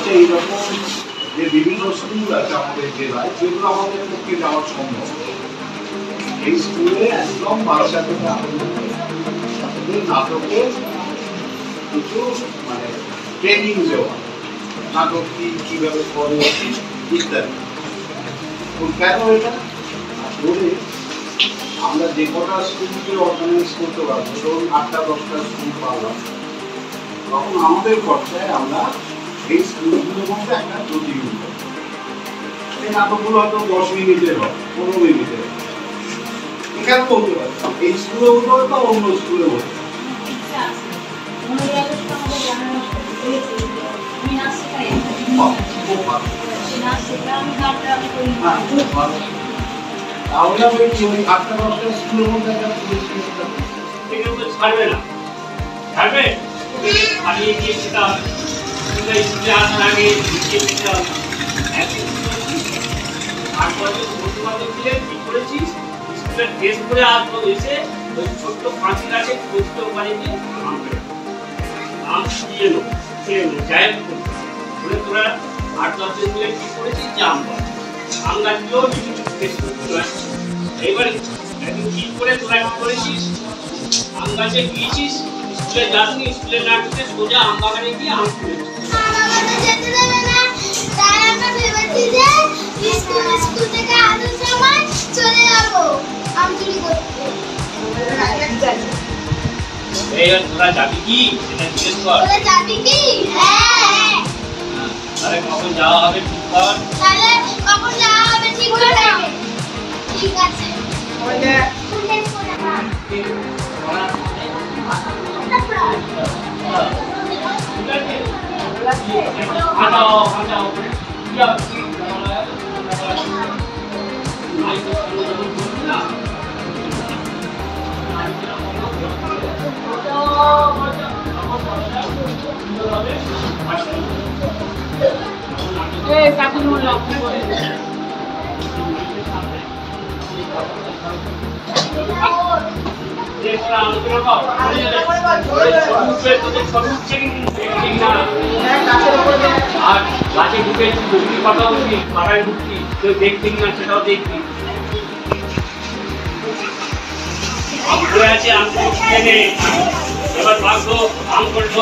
হচ্ছে এইরকম যে বিভিন্ন স্কুল আছে আমাদের জেলায়, যেগুলো আমাদের পক্ষে যাওয়া সম্ভব, এই স্কুলে একদম বাচ্চাদের নাটকে কিছু মানে ট্রেনিং দেওয়া, নাটক কিভাবে করে ইত্যাদি। কেন এটা করে আমরা যে কটা স্কুলকে অর্গানাইজ করতে পারবো, ধরুন 8টা-10টা স্কুল পারলাম, তখন আমাদের পর্যায়ে আমরা এই স্কুলগুলোর মধ্যে একটা প্রতিযোগিতা, এই নাটকগুলো হয়তো 10 মিনিটের হয়, 15 মিনিটের, এখানে বলতে পারি এই স্কুলে হতে হবে বা অন্য স্কুলে হতে তাহলে আমি ওই 8টা-10টা স্কুলের মধ্যে একটা ছাড়বে না, ছাড়বে হারিয়ে গিয়ে সেটা স্কুলে আসার আগে লিখিয়ে দিতে হবে। আর বছর বন্ধু-বান্ধব মিলে কি করেছিস, স্কুলের ড্রেস পরে আসবো, এসে ওই ছোট্ট কাঁচি গাছে খুঁজতে ওখানে গিয়ে আম দিয়ে নেবো, খেয়ে নেবো, যাই বলে তোরা 8-10 জন মিলে কি করেছিস যে আম গাছগুলো এইবারে একদিন কি করে তোরা কি করেছিস, আম গাছে গিয়েছিস, স্কুলে যাসনি, স্কুলে না ঢুকে সোজা আম বাগানে গিয়ে আম তুলেছিস। এইবার তোরা যাবি কি সেটা জিজ্ঞেস কর। তাহলে কখন যাওয়া হবে ঠিক কর। ঠিক আছে। আর গাছে ঢুকে বসবি, কথা বলবি, পাড়ায় ঢুকবি, কেউ দেখবি না সেটাও দেখবি। আম পড়ে আছে, আম এবার ভাগবো, আম করবো,